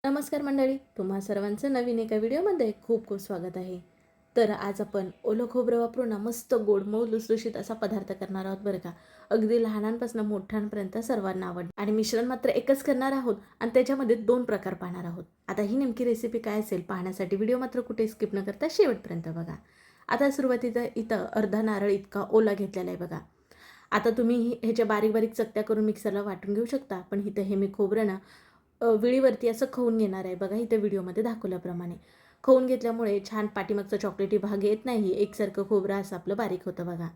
नमस्कार मंडळी, तुम्हा सर्वांचं नवीन एका व्हिडिओमध्ये खूप खूप स्वागत आहे. तर आज आपण ओलं खोबरं वापरून मस्त गोड मऊ लुसलुशीत असा पदार्थ करणार आहोत बरं का. अगदी लहानांपासून मोठ्यांपर्यंत सर्वांना आवडतं आणि मिश्रण मात्र एकच करणार आहोत आणि त्याच्यामध्ये 2 प्रकार पाहणार आहोत. आता ही नेमकी रेसिपी काय असेल पाहण्यासाठी व्हिडिओ मात्र कुठे स्किप न करता शेवटपर्यंत बघा. आता सुरुवातीला इथं अर्धा नारळ इतका ओला घेतलेला आहे बघा. आता तुम्ही ह्याच्या बारीक बारीक चकत्या करून मिक्सरला वाटून घेऊ शकता, पण इथं हे मी खोबरं ना विळीवरती असं खवून घेणार आहे बघा. इथे व्हिडिओमध्ये दाखवल्याप्रमाणे खवून घेतल्यामुळे छान पाठीमागचा चॉकलेटी भाग येत नाही, एकसारखं खोबरं असं आपलं बारीक होतं बघा.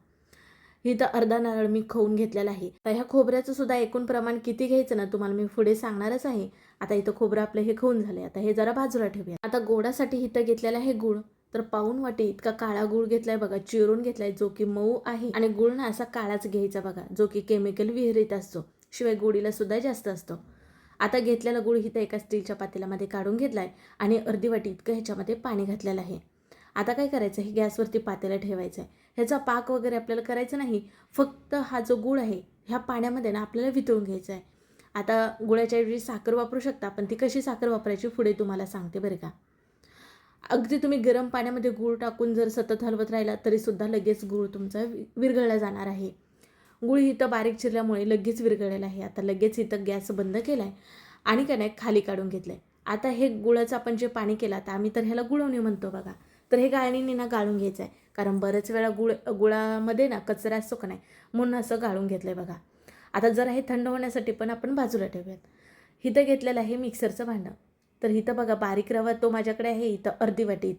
इथं अर्धा नारळ मी खवून घेतलेला आहे. तर ह्या खोबऱ्याचं सुद्धा एकूण प्रमाण किती घ्यायचं ना तुम्हाला मी पुढे सांगणारच आहे. आता इथं खोबरं आपलं हे खवून झाले. आता हे जरा बाजूला ठेवूया. आता गोडासाठी इथं घेतलेला आहे गुळ. तर पाऊण वाटी इतका काळा गुळ घेतलाय बघा, चिरून घेतलाय, जो की मऊ आहे. आणि गुळ ना असा काळाच घ्यायचा बघा, जो की केमिकल विरहित असतो, शिवाय गोडीला सुद्धा जास्त असतो. आता घेतलेला गुळ इथं एका स्टीलच्या पातेल्यामध्ये काढून घेतलाय आणि अर्धी वाटी इतकं ह्याच्यामध्ये पाणी घातलेलं आहे. आता काय करायचं आहे, गॅसवरती पातेलं ठेवायचं आहे. ह्याचा पाक वगैरे आपल्याला करायचं नाही, फक्त हा जो गुळ आहे ह्या पाण्यामध्ये ना आपल्याला वितळून घ्यायचा आहे. आता गुळाच्या ऐवजी साखर वापरू शकता, पण ती कशी साखर वापरायची पुढे तुम्हाला सांगते बरं का. अगदी तुम्ही गरम पाण्यामध्ये गूळ टाकून जर सतत हलवत राहिला तरीसुद्धा लगेच गूळ तुमचा विरघळला जाणार आहे. गूळ इथं बारीक चिरल्यामुळे लगेच विरघळलेला आहे. आता लगेच इथं गॅस बंद केला आहे आणि का नाही खाली काढून घेतलं आहे. आता हे गुळाचं आपण जे पाणी केलं, आता आम्ही तर ह्याला गुळवणी म्हणतो बघा. तर हे गाळणीने ना गाळून घ्यायचं आहे, कारण बरेच वेळा गुळामध्ये ना कचरा असतो का नाही, म्हणून असं गाळून घेतलं आहे बघा. आता जरा हे थंड होण्यासाठी पण आपण बाजूला ठेवूयात. इथं घेतलेलं आहे मिक्सरचं भांडं. तर इथं बघा बारीक रवा तो माझ्याकडे आहे इथं अर्धी वाटी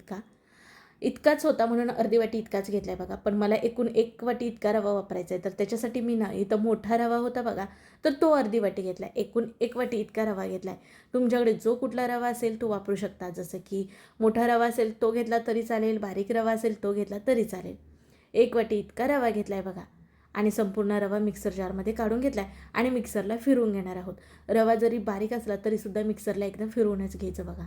इतकाच होता, म्हणून अर्धी वाटी इतकाच घेतला आहे बघा. पण मला एकूण 1 वाटी इतका रवा वापरायचा आहे, तर त्याच्यासाठी मी ना इथं मोठा रवा होता बघा, तर तो अर्धी वाटी घेतला आहे. एकूण 1 वाटी इतका रवा घेतला आहे. तुमच्याकडे जो कुठला रवा असेल तो वापरू शकता. जसं की मोठा रवा असेल तो घेतला तरी चालेल, बारीक रवा असेल तो घेतला तरी चालेल. 1 वाटी इतका रवा घेतला आहे बघा आणि संपूर्ण रवा मिक्सर जारमध्ये काढून घेतला आहे आणि मिक्सरला फिरवून घेणार आहोत. रवा जरी बारीक असला तरीसुद्धा मिक्सरला एकदम फिरवूनच घ्यायचं बघा.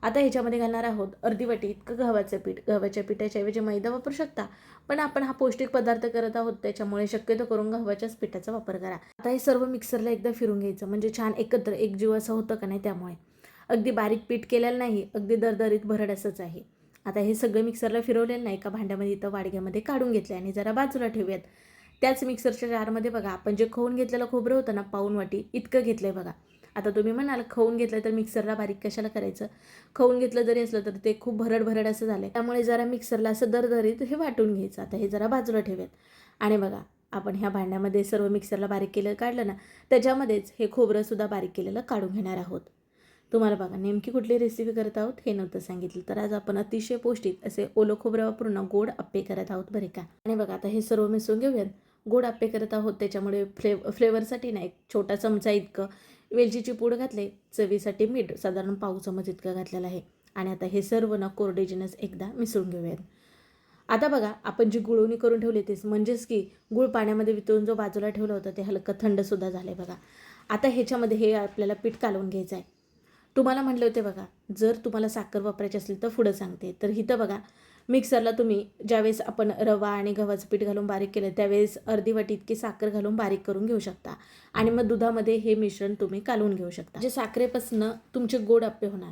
आता ह्याच्यामध्ये घालणार आहोत अर्धी वाटी इतकं गव्हाचं पीठ. गव्हाच्या पिठाच्या ऐवजी मैदा वापरू शकता, पण आपण हा पौष्टिक पदार्थ करत आहोत त्याच्यामुळे शक्यतो करून गव्हाच्याच पिठाचा वापर करा. आता हे सर्व मिक्सरला एकदा फिरून घ्यायचं, म्हणजे छान एकत्र एकजीव असं होतं का नाही, त्यामुळे अगदी बारीक पीठ केलेलं नाही, अगदी दरदरीत भरड असंच आहे. आता हे सगळं मिक्सरला फिरवलेलं नाही, एका भांड्यामध्ये इथं वाडग्यामध्ये काढून घेतलं आणि जरा बाजूला ठेवूयात. त्याच मिक्सरच्या जारमध्ये बघा आपण जे खवून घेतलेलं खोबरं होतं ना, पाऊण वाटी इतकं घेतलं आहे बघा. आता तुम्ही म्हणाल खवून घेतलं तर मिक्सरला बारीक कशाला करायचं. खवून घेतलं जरी असलं तर ते खूप भरड भरड असं झालं आहे, त्यामुळे जरा मिक्सरला असं दरदरीत हे वाटून घ्यायचं. आता हे जरा बाजूला ठेवूयात आणि बघा आपण ह्या भांड्यामध्ये सर्व मिक्सरला बारीक केलेलं काढलं ना, त्याच्यामध्येच हे खोबरंसुद्धा बारीक केलेलं काढून घेणार आहोत. तुम्हाला बघा नेमकी कुठली रेसिपी करत आहोत हे नव्हतं सांगितलं, तर आज आपण अतिशय पौष्टिक असे ओलं खोबरं वापरून गोड अप्पे करत आहोत बरे का. आणि बघा आता हे सर्व मिसळून घेऊयात. गोड अप्पे करत आहोत त्याच्यामुळे फ्लेवरसाठी ना एक छोटा चमचा इतकं वेलचीची पूड घातले, चवीसाठी मीठ साधारण पाव चमच इतकं घातलेलं आहे. आणि आता हे सर्व ना कोरडे जिनस एकदा मिसळून घेऊयात. आता बघा आपण जी गुळवणी करून ठेवली तेच, म्हणजेच की गुळ पाण्यामध्ये वितळून जो बाजूला ठेवलं होतं ते हलकं थंडसुद्धा झालं आहे बघा. आता ह्याच्यामध्ये हे आपल्याला पीठ कालवून घ्यायचं आहे. तुम्हाला म्हटले होते बघा, जर तुम्हाला साखर वापरायची असेल तर पुढं सांगते. तर इथं बघा मिक्सरला तुम्ही ज्यावेळेस आपण रवा आणि गव्हाचं पीठ घालून बारीक केलं त्यावेळेस अर्धी वाटी इतकी साखर घालून बारीक करून घेऊ शकता आणि मग दुधामध्ये हे मिश्रण तुम्ही कालवून घेऊ शकता. जे साखरेपासून तुमचे गोड अप्पे होणार.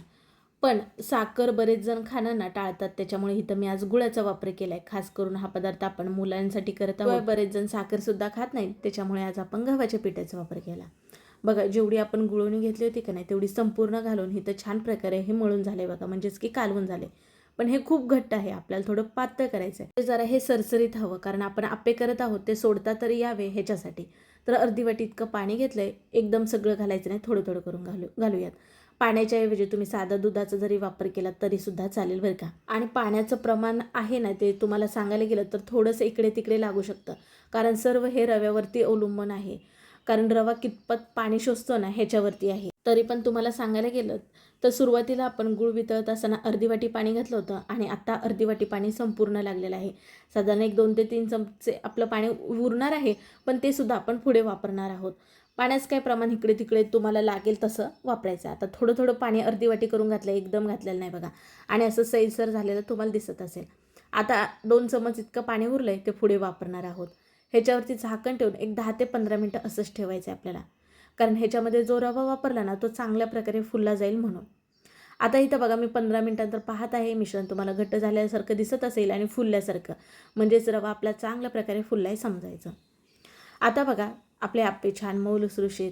पण साखर बरेच जण खाणं ना टाळतात, त्याच्यामुळे इथं मी आज गुळाचा वापर केला आहे. खास करून हा पदार्थ आपण मुलांसाठी करत आहोत. बरेच जण साखरसुद्धा खात नाहीत, त्याच्यामुळे आज आपण गव्हाच्या पिठाचा वापर केला. बघा जेवढी आपण गुळवणी घेतली होती का नाही तेवढी संपूर्ण घालून इथं छान प्रकारे हे मळून झाले बघा, म्हणजेच की कालवून झाले. पण हे खूप घट्ट आहे, आपल्याला थोडं पातळ करायचं आहे. जरा हे सरसरीत हवं, कारण आपण आप्पे करत आहोत ते सोडता तरी यावे ह्याच्यासाठी. तर अर्धी वाटी इतकं पाणी घेतलंय, एकदम सगळं घालायचं नाही, थोडं थोडं करून घालूयात. पाण्याच्या ऐवजी तुम्ही साधा दुधाचा जरी वापर केला तरीसुद्धा चालेल बरं का. आणि पाण्याचं प्रमाण आहे ना ते तुम्हाला सांगायला गेलं तर थोडंसं इकडे तिकडे लागू शकतं, कारण सर्व हे रव्यावरती अवलंबून आहे. कारण रवा कितपत पाणी शोषतो ना ह्याच्यावरती आहे. तरी पण तुम्हाला सांगायला गेलं तर सुरुवातीला आपण गूळ वितळत असताना अर्धी वाटी पाणी घातलं होतं आणि आता अर्धी वाटी पाणी संपूर्ण लागलेलं आहे. साधारण एक 2 ते 3 चमचे आपलं पाणी उरणार आहे, पण ते सुद्धा आपण पुढे वापरणार आहोत. पाण्याचं काय प्रमाण इकडे तिकडे तुम्हाला लागेल तसं वापरायचं. आता थोडं थोडं पाणी अर्धी वाटी करून घातलं, एकदम घातलेलं नाही बघा. आणि असं सैलसर झालेलं तुम्हाला दिसत असेल. आता 2 चमच इतकं पाणी उरलंय ते पुढे वापरणार आहोत. ह्याच्यावरती झाकण ठेवून एक 10 ते 15 मिनटं असंच ठेवायचं आहे आपल्याला. कारण ह्याच्यामध्ये जो रवा वापरला ना तो चांगल्या प्रकारे फुलला जाईल म्हणून. आता इथं बघा मी 15 मिनिटांतर पाहत आहे. मिश्रण तुम्हाला घट्ट झाल्यासारखं दिसत असेल आणि फुलल्यासारखं, म्हणजेच रवा आपला चांगल्या प्रकारे फुललाय समजायचं. आता बघा आपले आप्पे छान मऊ लुसलुशीत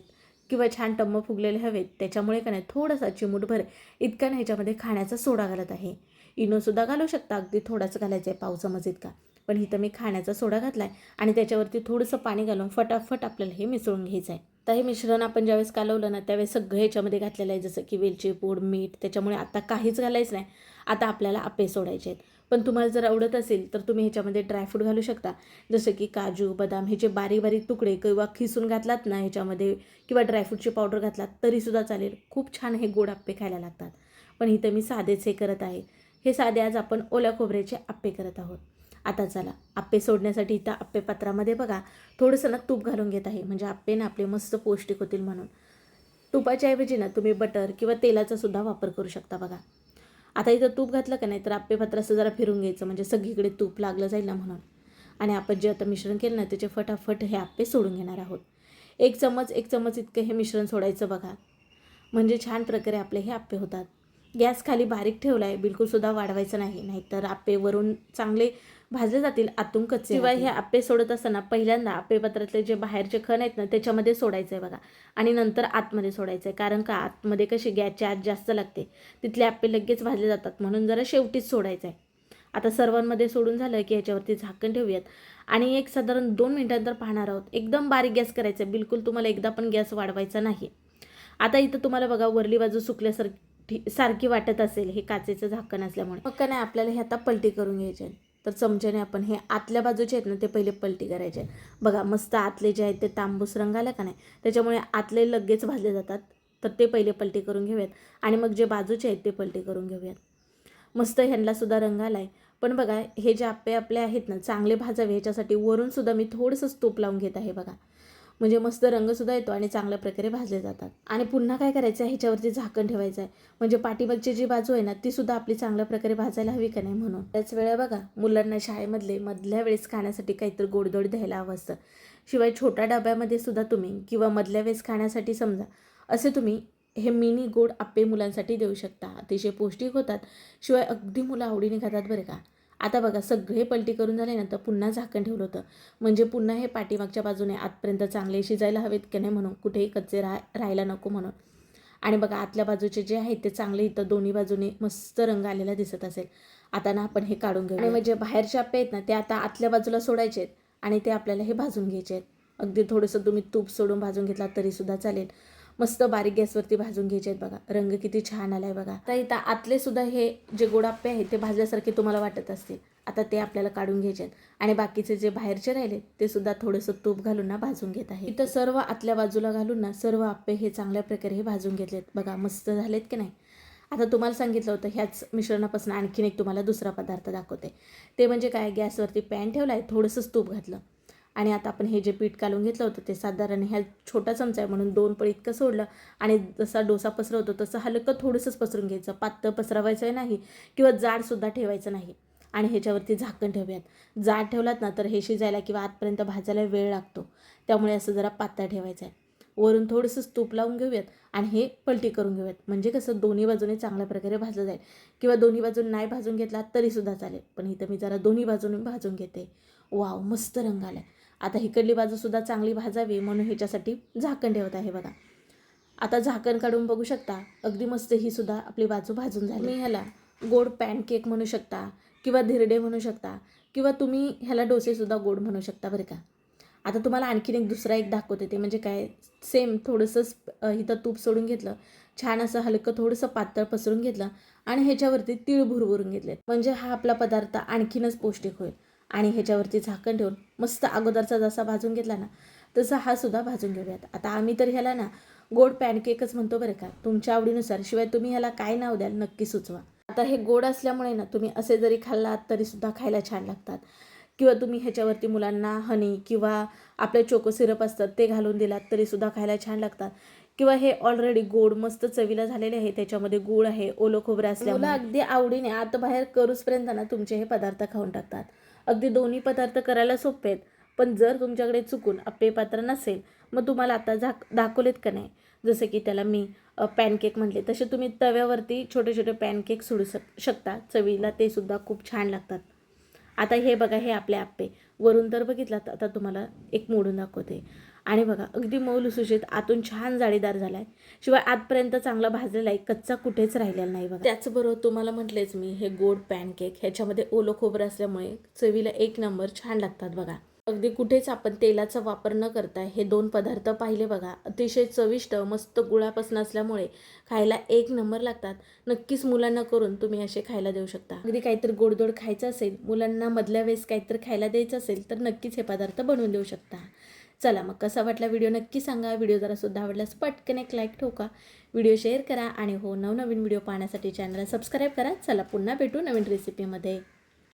किंवा छान टम्म फुगलेले हवेत, त्याच्यामुळे का नाही थोडासा चिमूटभर इतका नाही ह्याच्यामध्ये खाण्याचा सोडा घालत आहे. इनोसुद्धा घालू शकता, अगदी थोडाच घालायचं आहे, पाव चमच इतका. पण इथं मी खाण्याचा सोडा घातला आहे आणि त्याच्यावरती थोडंसं पाणी घालून फटाफट आपल्याला हे मिसळून घ्यायचं आहे. आता हे मिश्रण आपण ज्यावेळेस कालवलं ना त्यावेळेस सगळं ह्याच्यामध्ये घातलेलं आहे, जसं की वेलची पूड, मीठ. त्याच्यामुळे आता काहीच घालायचं नाही. आता आपल्याला आप्पे सोडायचे आहेत. पण तुम्हाला जर आवडत असेल तर तुम्ही ह्याच्यामध्ये ड्रायफ्रूट घालू शकता, जसं की काजू, बदाम हे जे बारीक बारीक तुकडे किंवा खिसून घातलात ना ह्याच्यामध्ये, किंवा ड्रायफ्रूटची पावडर घातलात तरीसुद्धा चालेल. खूप छान हे गोड आप्पे खायला लागतात. पण इथं मी साधेच हे करत आहे. हे साधे आज आपण ओल्या खोबऱ्याचे आप्पे करत आहोत. आता चला आप्पे सोडण्यासाठी इथं आप्पे पात्रामध्ये बघा थोडंसं ना तूप घालून घेत आहे, म्हणजे आप्पे ना आपले मस्त पौष्टिक होतील म्हणून. तुपाच्या ऐवजी ना तुम्ही बटर किंवा तेलाचा सुद्धा वापर करू शकता बघा. आता इथं तूप घातलं का नाही तर आप्पे पात्र असं जरा फिरून घ्यायचं, म्हणजे सगळीकडे तूप लागलं जाईल ना म्हणून. आणि आपण जे आता मिश्रण केलं ना त्याचे फटाफट हे आप्पे सोडून घेणार आहोत. एक चमच इतकं हे मिश्रण सोडायचं बघा, म्हणजे छान प्रकारे आपले हे आप्पे होतात. गॅस खाली बारीक ठेवला आहे, बिलकुलसुद्धा वाढवायचं नाही, नाहीतर आप्पे वरून चांगले भाजले जातील, आतून कच्चे. शिवाय हे आप्पे सोडत असताना पहिल्यांदा आप्पे पात्रातले जे बाहेरचे खण आहेत ना त्याच्यामध्ये सोडायचं आहे बघा, आणि नंतर आतमध्ये सोडायचं आहे. कारण का आतमध्ये कशी गॅसची आत जास्त लागते, तिथले आप्पे लगेच भाजले जातात, म्हणून जरा शेवटीच सोडायचं आहे. आता सर्वांमध्ये सोडून झालं की याच्यावरती झाकण ठेवूयात आणि एक साधारण 2 मिनिटांतर पाहणार आहोत. एकदम बारीक गॅस करायचा आहे, बिलकुल तुम्हाला एकदा पण गॅस वाढवायचा नाही. आता इथं तुम्हाला बघा वरली बाजू सारखी वाटत असेल, हे काचेचं झाकण असल्यामुळे. मग का नाही आपल्याला हे आता पलटी करून घ्यायचे आहे. तर चमच्याने आपण हे आतल्या बाजूचे आहेत ना ते पहिले पलटी करायचे. बघा मस्त आतले जे आहेत ते तांबूस रंग आला का नाही, त्याच्यामुळे आतले लगेच भाजले जातात. तर ते पहिले पलटी करून घेऊयात आणि मग जे बाजूचे आहेत ते पलटी करून घेऊयात. मस्त ह्यांना सुद्धा रंग आला आहे. पण बघा हे जे आप्पे आपले आहेत ना चांगले भाजावे ह्याच्यासाठी वरून सुद्धा मी थोडंसं तूप लावून घेत आहे बघा, म्हणजे मस्त रंगसुद्धा येतो आणि चांगल्या प्रकारे भाजले जातात. आणि पुन्हा काय करायचं आहे, ह्याच्यावरती झाकण ठेवायचं आहे, म्हणजे पाठीमागची जी बाजू आहे ना ती सुद्धा आपली चांगल्या प्रकारे भाजायला हवी का नाही म्हणून. त्याच वेळा बघा मुलांना मधल्या वेळेस खाण्यासाठी काहीतरी गोडधोड द्यायला हवं असतं. शिवाय छोट्या डब्यामध्ये सुद्धा तुम्ही किंवा मधल्या वेळेस खाण्यासाठी समजा असे तुम्ही हे मिनी गोड आप्पे मुलांसाठी देऊ शकता. अतिशय पौष्टिक होतात, शिवाय अगदी मुलं आवडीने खातात बरं का. आता बघा सगळे पलटी करून झाल्यानंतर पुन्हा झाकण ठेवलं होतं, म्हणजे पुन्हा हे पाठीमागच्या बाजूने आतपर्यंत चांगले शिजायला हवेत की नाही म्हणून, कुठेही कच्चे राहायला नको म्हणून. आणि बघा आतल्या बाजूचे जे आहेत ते चांगले इथं दोन्ही बाजूने मस्त रंग आलेला दिसत असेल. आता ना आपण हे काढून घेऊ आणि म्हणजे बाहेरचे आप्पे आहेत ना ते आता आतल्या बाजूला सोडायचे आहेत आणि ते आपल्याला हे भाजून घ्यायचे आहेत. अगदी थोडंसं तुम्ही तूप सोडून भाजून घेतला तरीसुद्धा चालेल. मस्त बारीक गॅसवरती भाजून घ्यायचे आहेत बघा. रंग किती छान आला आहे बघा. आता इथं आतले सुद्धा हे जे गोड आप्पे आहेत ते भाजल्यासारखे तुम्हाला वाटत असतील. आता ते आपल्याला काढून घ्यायचे आहेत आणि बाकीचे जे बाहेरचे राहिले ते सुद्धा थोडंसं तूप घालून ना भाजून घेत आहे. इथं सर्व आतल्या बाजूला घालून ना सर्व आप्पे हे चांगल्या प्रकारे हे भाजून घेतलेत बघा, मस्त झालेत की नाही. आता तुम्हाला सांगितलं होतं ह्याच मिश्रणापासून आणखीन एक तुम्हाला दुसरा पदार्थ दाखवते. ते म्हणजे काय, गॅसवरती पॅन ठेवला आहे, थोडंसंच तूप घातलं आणि आता आपण हे जे पीठ काढून घेतलं होतं ते साधारण ह्या छोटा चमचा आहे म्हणून 2 पळी इतकं सोडलं आणि जसा डोसा पसरवतो तसं हलकं थोडंसंच पसरून घ्यायचं. पातळ पसरवायचं नाही किंवा जाडसुद्धा ठेवायचं नाही. आणि ह्याच्यावरती झाकण ठेवूयात. जाड ठेवलात ना तर हे शिजायला किंवा आतपर्यंत भाजायला वेळ लागतो, त्यामुळे असं जरा पातळ ठेवायचं आहे. वरून थोडंसंच तूप लावून घेऊयात आणि हे पलटी करून घेऊयात, म्हणजे कसं दोन्ही बाजूने चांगल्या प्रकारे भाजलं जाईल. किंवा दोन्ही बाजून नाही भाजून घेतला तरीसुद्धा चालेल, पण इथं मी जरा दोन्ही बाजूने भाजून घेते. वाव, मस्त रंग आला आहे. आता इकडली बाजूसुद्धा चांगली भाजावी म्हणून ह्याच्यासाठी झाकण ठेवत आहे बघा. आता झाकण काढून बघू शकता, अगदी मस्त ही सुद्धा आपली बाजू भाजून झाली. मी ह्याला गोड पॅनकेक म्हणू शकता किंवा धिरडे म्हणू शकता किंवा तुम्ही ह्याला डोसेसुद्धा गोड म्हणू शकता बरं का. आता तुम्हाला आणखीन दुसरा एक दाखवते, ते म्हणजे काय, सेम थोडंसंच इथं तूप सोडून घेतलं, छान असं हलकं थोडंसं पातळ पसरून घेतलं आणि ह्याच्यावरती तीळ भुरभुरून घेतलेत, म्हणजे हा आपला पदार्थ आणखीनच पौष्टिक होईल. आणि ह्याच्यावरती झाकण ठेवून मस्त अगोदरचा जसा भाजून घेतला ना तसा हा सुद्धा भाजून घेऊयात. आता आम्ही तर ह्याला ना गोड पॅनकेकच म्हणतो बरं का, तुमच्या आवडीनुसार. शिवाय तुम्ही ह्याला काय नाव द्याल नक्की सुचवा. आता हे गोड असल्यामुळे ना तुम्ही असे जरी खाल्लात तरीसुद्धा खायला छान लागतात, किंवा तुम्ही ह्याच्यावरती मुलांना हनी किंवा आपले चोको सिरप असतात ते घालून दिलात तरीसुद्धा खायला छान लागतात. किंवा हे ऑलरेडी गोड मस्त चवीला झालेले आहे, त्याच्यामध्ये गूळ आहे, ओलं खोबरं असल्यामुळे अगदी आवडीने आत बाहेर करूचपर्यंत ना तुमचे हे पदार्थ खाऊन टाकतात. अगदी दोन्ही पदार्थ करायला सोपे आहेत. पण जर तुमच्याकडे चुकून आप्पे पात्र नसेल, मग तुम्हाला आता दाखवलेत का नाही, जसं की त्याला मी पॅनकेक म्हटले, तसे तुम्ही तव्यावरती छोटे छोटे पॅनकेक सोडू शकता. चवीला ते सुद्धा खूप छान लागतात. आता हे बघा, हे आपले आप्पे वरून तर बघितलात, आता तुम्हाला एक मोडून दाखवते. आणि बघा अगदी मऊ लुसलुशीत, आतून छान जाळीदार झाला आहे, शिवाय आतपर्यंत चांगला भाजलेला आहे, कच्चा कुठेच राहिलेला नाही बघा. त्याचबरोबर तुम्हाला म्हटलेच मी, हे गोड पॅनकेक ह्याच्यामध्ये ओलं खोबरं असल्यामुळे चवीला एक नंबर छान लागतात बघा. अगदी कुठेच आपण तेलाचा वापर न करता हे 2 पदार्थ पाहिले बघा, अतिशय चविष्ट मस्त गुळापासून असल्यामुळे खायला एक नंबर लागतात. नक्कीच मुलांना करून तुम्ही असे खायला देऊ शकता. अगदी काहीतरी गोडधोड खायचं असेल, मुलांना मधल्या वेळेस काहीतरी खायला द्यायचं असेल, तर नक्कीच हे पदार्थ बनवून देऊ शकता. चला मग कसा वाटला व्हिडिओ नक्की सांगा. व्हिडिओ जरा सुद्धा आवडल्यास पटकन एक लाईक ठोका, व्हिडिओ शेअर करा आणि हो, नवनवीन व्हिडिओ पाहण्यासाठी चॅनलला सबस्क्राईब करा. चला पुन्हा भेटू नवीन रेसिपीमध्ये.